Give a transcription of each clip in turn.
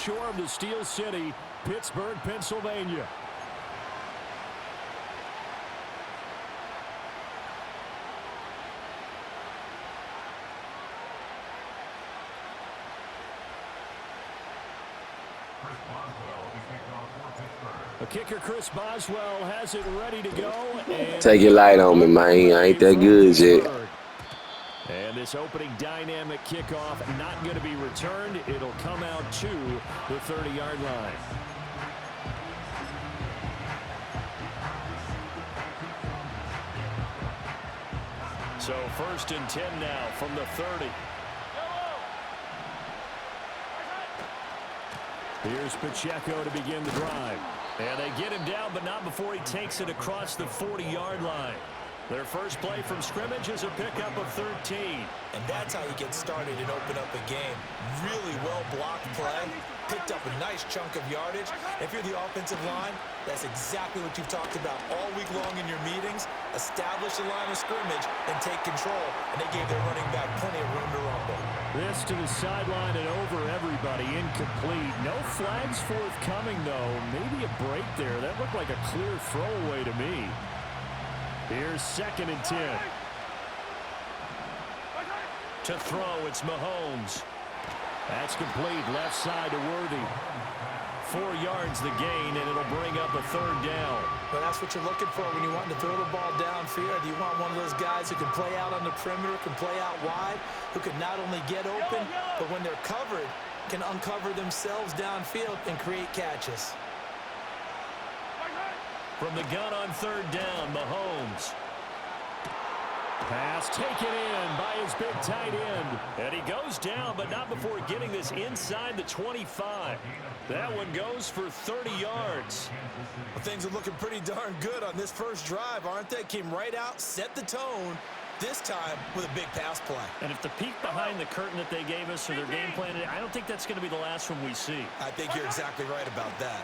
shore of the Steel City, Pittsburgh, Pennsylvania. A kicker, Chris Boswell, has it ready to go. And take it light on me, man. I ain't that good yet. And this opening dynamic kickoff not going to be returned. It'll come out to the 30-yard line. So 1st and 10 now from the 30. Here's Pacheco to begin the drive. And they get him down, but not before he takes it across the 40-yard line. Their first play from scrimmage is a pickup of 13. And that's how you get started and open up a game. Really well-blocked play. Picked up a nice chunk of yardage. If you're the offensive line, that's exactly what you've talked about all week long in your meetings. Establish a line of scrimmage and take control. And they gave their running back plenty of room to rumble. This to the sideline and over everybody. Incomplete. No flags forthcoming, though. Maybe a break there. That looked like a clear throwaway to me. Here's 2nd and 10. To throw, it's Mahomes. That's complete. Left side to Worthy. 4 yards the gain, and it'll bring up a 3rd down. Well, that's what you're looking for when you want to throw the ball downfield. You want one of those guys who can play out on the perimeter, can play out wide, who can not only get open, but when they're covered, can uncover themselves downfield and create catches. From the gun on 3rd down, Mahomes. Pass taken in by his big tight end. And he goes down, but not before getting this inside the 25. That one goes for 30 yards. Well, things are looking pretty darn good on this first drive, aren't they? Came right out, set the tone, this time with a big pass play. And if the peek behind the curtain that they gave us or their game plan, I don't think that's going to be the last one we see. I think you're exactly right about that.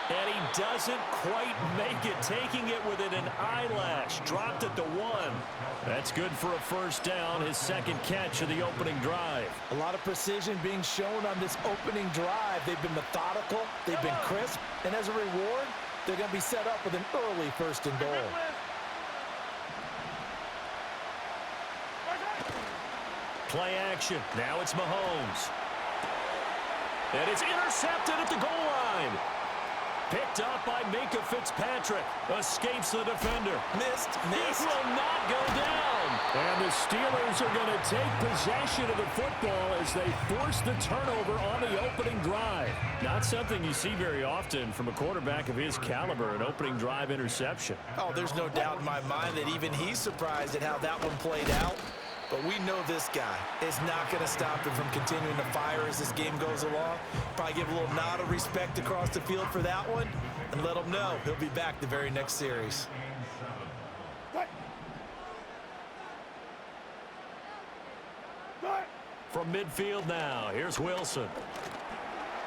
And he doesn't quite make it, taking it within an eyelash. Dropped at the 1. That's good for a 1st down, his 2nd catch of the opening drive. A lot of precision being shown on this opening drive. They've been methodical, they've been crisp, and as a reward, they're going to be set up with an early 1st and goal. Play action. Now it's Mahomes. And it's intercepted at the goal line. Picked up by Minkah Fitzpatrick. Escapes the defender. Missed. He will not go down. And the Steelers are going to take possession of the football as they force the turnover on the opening drive. Not something you see very often from a quarterback of his caliber, an opening drive interception. Oh, there's no doubt in my mind that even he's surprised at how that one played out. But we know this guy is not going to stop him from continuing to fire as this game goes along. Probably give a little nod of respect across the field for that one and let him know he'll be back the very next series. From midfield now, here's Wilson.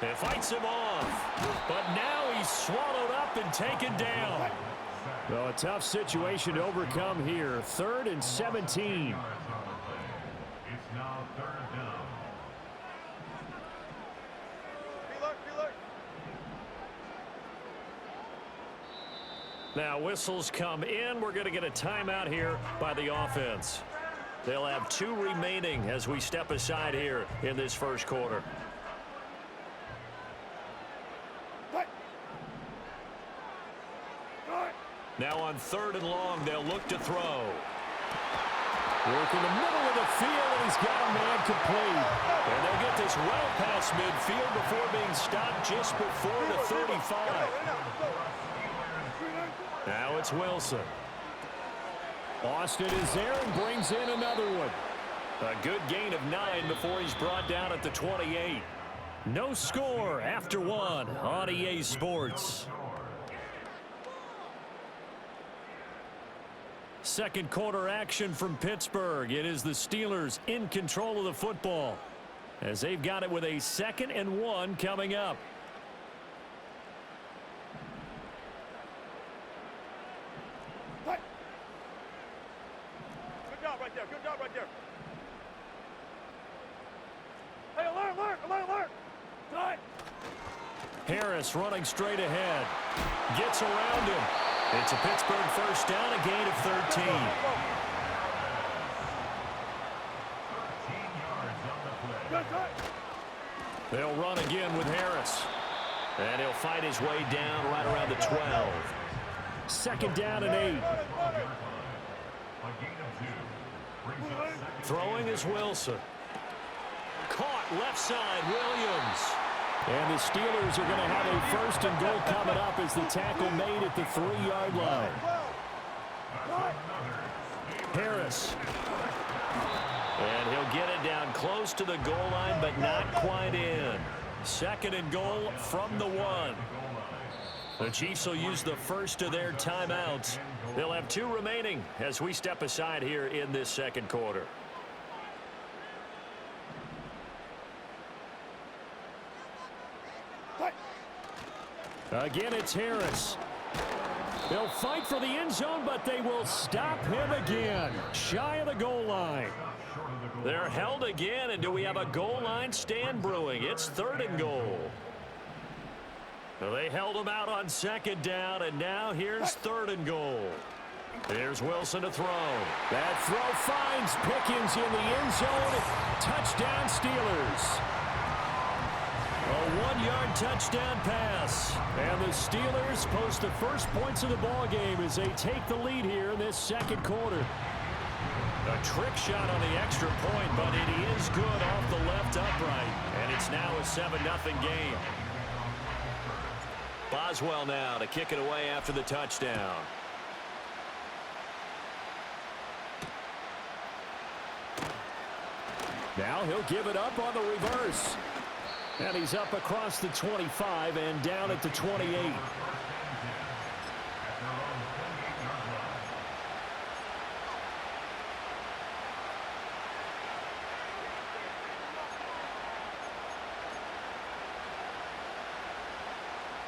It fights him off, but now he's swallowed up and taken down. Well, a tough situation to overcome here. 3rd and 17. Now whistles come in. We're going to get a timeout here by the offense. They'll have 2 remaining as we step aside here in this first quarter. Now on 3rd and long, they'll look to throw. Work in the middle of the field, and he's got a man complete. And they'll get this well past midfield before being stopped just before the 35. Now it's Wilson. Austin is there and brings in another one. A good gain of 9 before he's brought down at the 28. No score after 1 on EA Sports. Second quarter action from Pittsburgh. It is the Steelers in control of the football as they've got it with a 2nd and 1 coming up. Good job right there. Good job right there. Harris running straight ahead. Gets around him. It's a Pittsburgh first down, a gain of 13. They'll run again with Harris. And he'll fight his way down right around the 12. Second down and 8. Throwing is Wilson. Caught left side, Williams. And the Steelers are going to have a first and goal coming up as the tackle made at the 3-yard line. Harris. And he'll get it down close to the goal line, but not quite in. Second and goal from the 1. The Chiefs will use the first of their timeouts. They'll have 2 remaining as we step aside here in this second quarter. Again, it's Harris. They'll fight for the end zone, but they will stop him again. Shy of the goal line. They're held again, and do we have a goal line stand brewing? It's third and goal. They held him out on second down, and now here's third and goal. Here's Wilson to throw. That throw finds Pickens in the end zone. Touchdown, Steelers. A 1-yard touchdown pass. And the Steelers post the first points of the ball game as they take the lead here in this second quarter. A trick shot on the extra point, but it is good off the left upright. And it's now a 7-0 game. Boswell now to kick it away after the touchdown. Now he'll give it up on the reverse. And he's up across the 25 and down at the 28.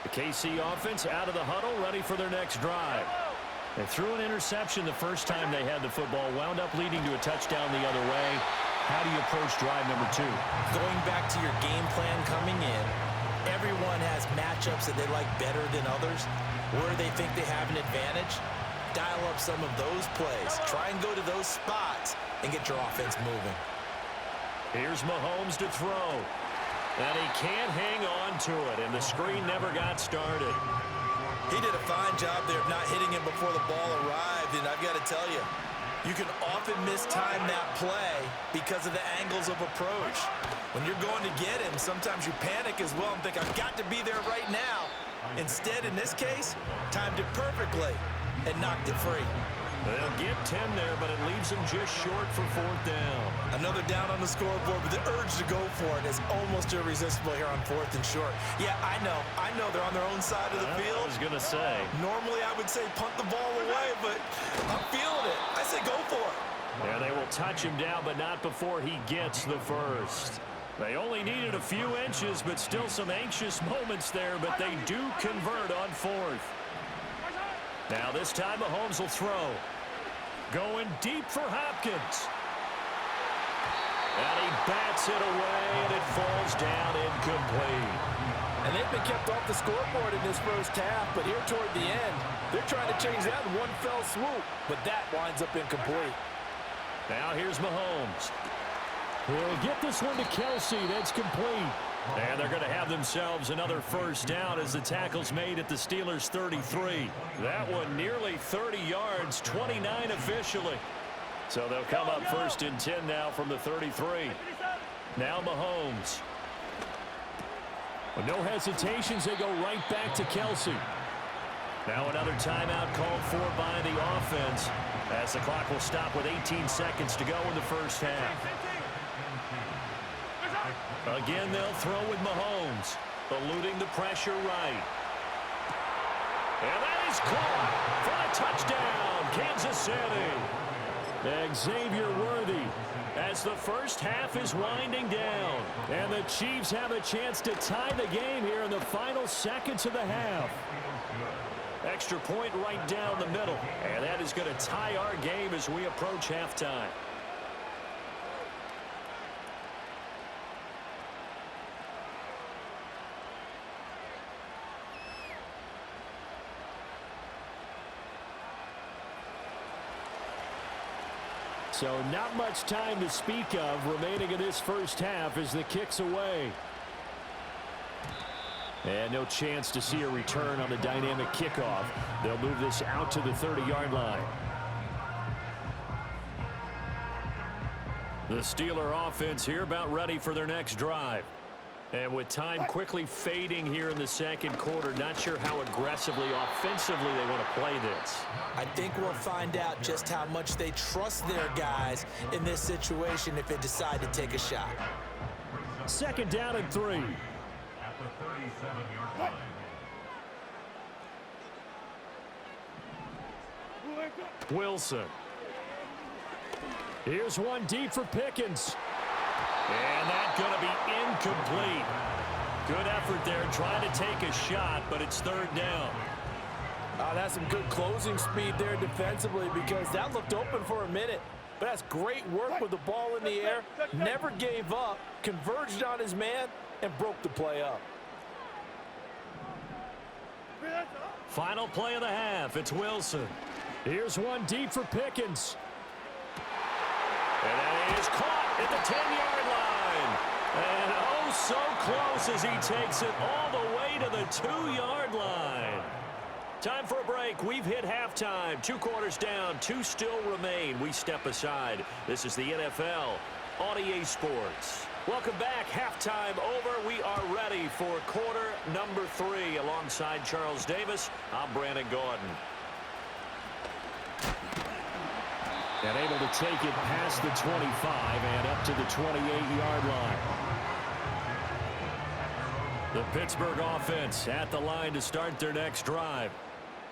The KC offense out of the huddle, ready for their next drive. They threw an interception the first time they had the football, wound up leading to a touchdown the other way. How do you approach drive number 2? Going back to your game plan coming in, everyone has matchups that they like better than others, where they think they have an advantage. Dial up some of those plays. Try and go to those spots and get your offense moving. Here's Mahomes to throw. And he can't hang on to it, and the screen never got started. He did a fine job there of not hitting him before the ball arrived, and I've got to tell you, you can often mistime that play because of the angles of approach. When you're going to get him, sometimes you panic as well and think, I've got to be there right now. Instead, in this case, timed it perfectly and knocked it free. They'll get 10 there, but it leaves them just short for fourth down. Another down on the scoreboard, but the urge to go for it is almost irresistible here on fourth and short. Yeah, I know they're on their own side of the field. I was going to say. Normally, I would say punt the ball away, but I'm feeling it. I say go for it. Yeah, they will touch him down, but not before he gets the first. They only needed a few inches, but still some anxious moments there, but they do convert on fourth. Now this time Mahomes will throw. Going deep for Hopkins. And he bats it away, and it falls down incomplete. And they've been kept off the scoreboard in this first half, but here toward the end, they're trying to change that in one fell swoop, but that winds up incomplete. Now here's Mahomes. He'll get this one to Kelsey. That's complete. And they're going to have themselves another first down as the tackle's made at the Steelers' 33. That one nearly 30 yards, 29 officially. So they'll come up first and 10 now from the 33. Now Mahomes. With no hesitations, they go right back to Kelsey. Now another timeout called for by the offense as the clock will stop with 18 seconds to go in the first half. Again, they'll throw with Mahomes, eluding the pressure right. And that is caught for a touchdown, Kansas City. Xavier Worthy as the first half is winding down. And the Chiefs have a chance to tie the game here in the final seconds of the half. Extra point right down the middle. And that is going to tie our game as we approach halftime. So not much time to speak of remaining in this first half as the kick's away. And no chance to see a return on the dynamic kickoff. They'll move this out to the 30-yard line. The Steeler offense here about ready for their next drive. And with time quickly fading here in the second quarter, not sure how aggressively, offensively they want to play this. I think we'll find out just how much they trust their guys in this situation if they decide to take a shot. 2nd down and 3. Wilson. Here's one deep for Pickens. And that's going to be incomplete. Good effort there trying to take a shot, but it's 3rd down. That's some good closing speed there defensively because that looked open for a minute. But that's great work with the ball in the air. Never gave up, converged on his man, and broke the play up. Final play of the half. It's Wilson. Here's one deep for Pickens. And that is caught at the 10-yard line. And oh, so close as he takes it all the way to the 2-yard line. Time for a break. We've hit halftime. 2 quarters down. 2 still remain. We step aside. This is the NFL on EA Sports. Welcome back. Halftime over. We are ready for quarter number 3. Alongside Charles Davis, I'm Brandon Gordon. And able to take it past the 25 and up to the 28-yard line. The Pittsburgh offense at the line to start their next drive.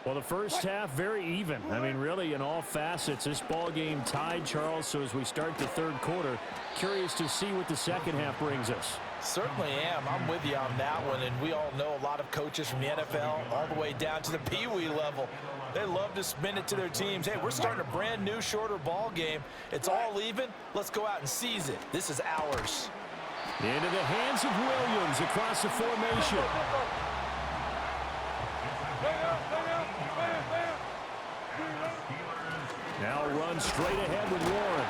Well, the first half, very even. I mean, really, in all facets, this ball game tied, Charles. So as we start the 3rd quarter, curious to see what the second half brings us. Certainly am. I'm with you on that one. And we all know a lot of coaches from the NFL all the way down to the Pee-wee level. They love to spin it to their teams. Hey, we're starting a brand new, shorter ball game. It's all even. Let's go out and seize it. This is ours. Into the hands of Williams across the formation. Now run straight ahead with Warren.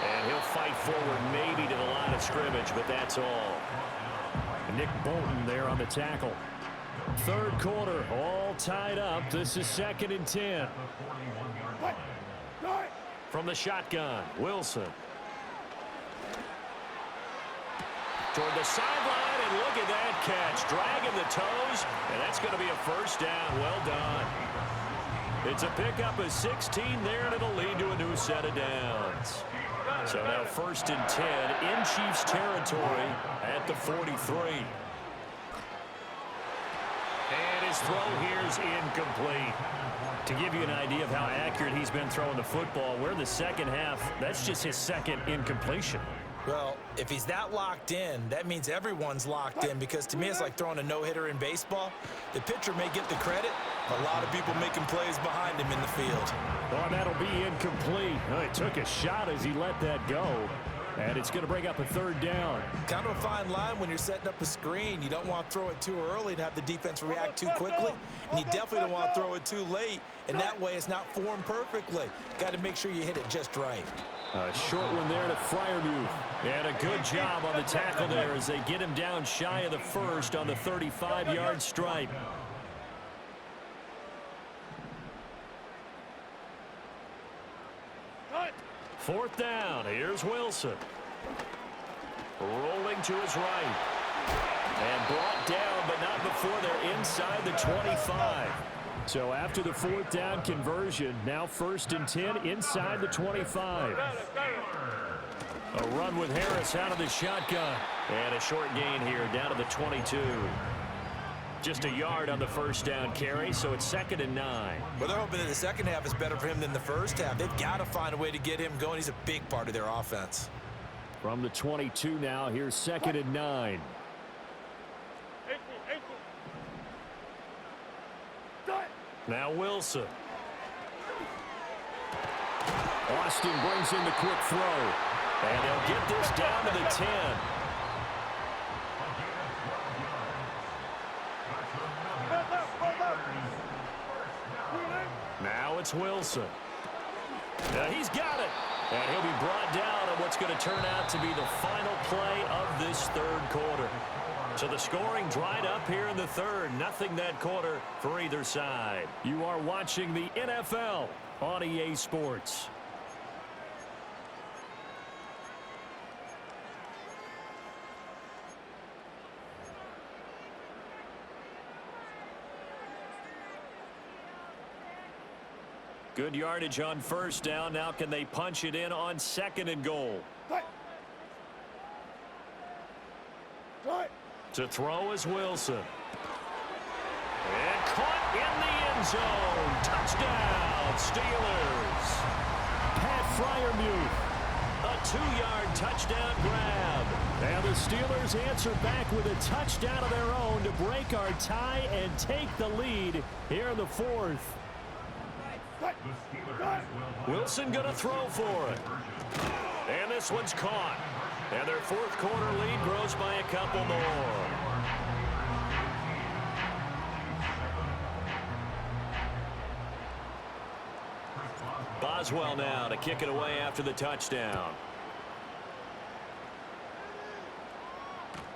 And he'll fight forward maybe to the line of scrimmage, but that's all. Nick Bolton there on the tackle. 3rd quarter, all tied up. This is 2nd and 10. From the shotgun, Wilson. Toward the sideline, and look at that catch. Dragging the toes, and that's going to be a 1st down. Well done. It's a pickup of 16 there, and it'll lead to a new set of downs. So now 1st and 10 in Chiefs territory at the 43. And his throw here is incomplete. To give you an idea of how accurate he's been throwing the football, we're the second half. That's just his 2nd incompletion. Well, if he's that locked in, that means everyone's locked in because to me it's like throwing a no-hitter in baseball. The pitcher may get the credit. A lot of people making plays behind him in the field. Oh, that'll be incomplete. Oh, he took a shot as he let that go. And it's going to bring up a 3rd down. Kind of a fine line when you're setting up a screen. You don't want to throw it too early and have the defense react too quickly. And you definitely don't want to throw it too late. And that way it's not formed perfectly. Got to make sure you hit it just right. A short one there to Freiermuth. And a good job on the tackle there as they get him down shy of the 1st on the 35-yard stripe. Fourth down. Here's Wilson. Rolling to his right. And brought down, but not before they're inside the 25. So after the 4th down conversion, now 1st and 10 inside the 25. A run with Harris out of the shotgun. And a short gain here down to the 22. Just a yard on the 1st down carry, so it's 2nd and 9. Well, they're hoping that the second half is better for him than the first half. They've got to find a way to get him going. He's a big part of their offense. From the 22 now, here's 2nd and 9. Now Wilson. Austin brings in the quick throw. And they'll get this down to the 10. Now it's Wilson. Now he's got it. And he'll be brought down on what's going to turn out to be the final play of this third quarter. So the scoring dried up here in the third. Nothing that quarter for either side. You are watching the NFL on EA Sports. Good yardage on first down. Now can they punch it in on second and goal? To throw is Wilson. And caught in the end zone. Touchdown, Steelers. Pat Freiermuth. A 2-yard touchdown grab. And the Steelers answer back with a touchdown of their own to break our tie and take the lead here in the fourth. Wilson going to throw for it. And this one's caught. And their fourth quarter lead grows by a couple more. Boswell now to kick it away after the touchdown.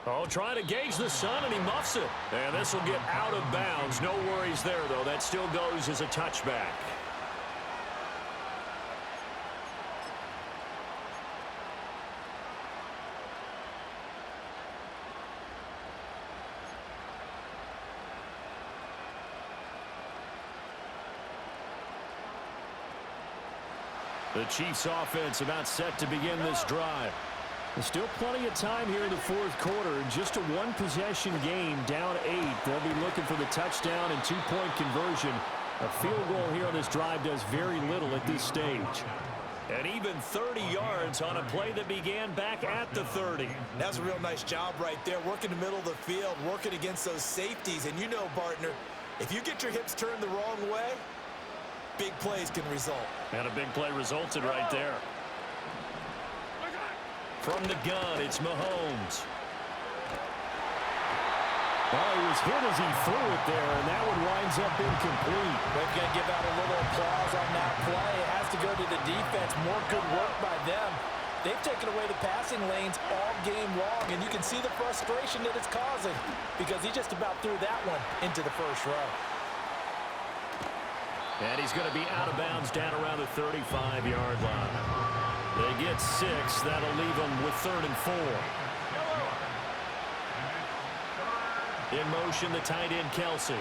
Oh, trying to gauge the sun, and he muffs it. And this will get out of bounds. No worries there, though. That still goes as a touchback. The Chiefs offense about set to begin this drive. There's still plenty of time here in the fourth quarter. Just a one-possession game, down 8. They'll be looking for the touchdown and two-point conversion. A field goal here on this drive does very little at this stage. And even 30 yards on a play that began back at the 30. That's a real nice job right there, working the middle of the field, working against those safeties. And you know, partner, if you get your hips turned the wrong way, big plays can result. And a big play resulted right there. From the gun, it's Mahomes. Well, he was hit as he threw it there, and that one winds up incomplete. They're going to give out a little applause on that play. It has to go to the defense. More good work by them. They've taken away the passing lanes all game long, and you can see the frustration that it's causing because he just about threw that one into the first row. And he's going to be out of bounds down around the 35-yard line. They get 6. That'll leave them with 3rd and 4. In motion, the tight end, Kelsey.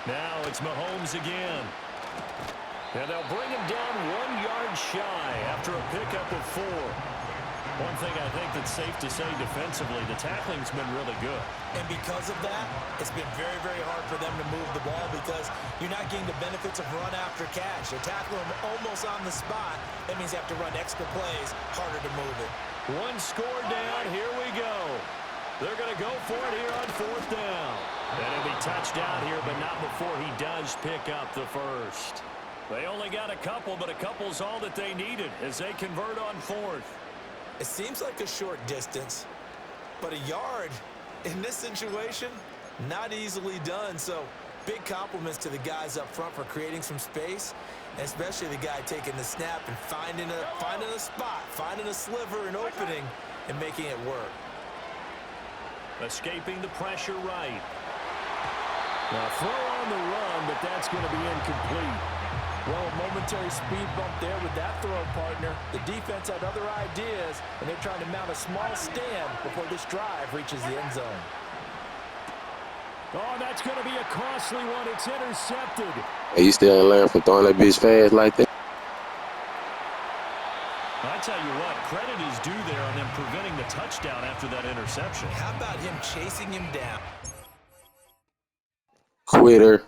Now it's Mahomes again. And they'll bring him down 1 yard shy after a pickup of 4. One thing I think that's safe to say defensively, the tackling's been really good. And because of that, it's been very, very hard for them to move the ball because you're not getting the benefits of run after catch. They're tackling them almost on the spot. That means they have to run extra plays, harder to move it. One score down, here we go. They're going to go for it here on 4th down. And he'll be touched out here, but not before he does pick up the first. They only got a couple, but a couple's all that they needed as they convert on 4th. It seems like a short distance, but a yard in this situation, not easily done. So big compliments to the guys up front for creating some space, and especially the guy taking the snap and finding a spot, finding a sliver, an opening, and making it work. Escaping the pressure right. Now throw on the run, but that's going to be incomplete. Well, a momentary speed bump there with that throw, partner. The defense had other ideas, and they're trying to mount a small stand before this drive reaches the end zone. Oh, that's going to be a costly one. It's intercepted. Hey, you still ain't learn from throwing that bitch fast like that? I tell you what, credit is due there on them preventing the touchdown after that interception. How about him chasing him down? Quitter.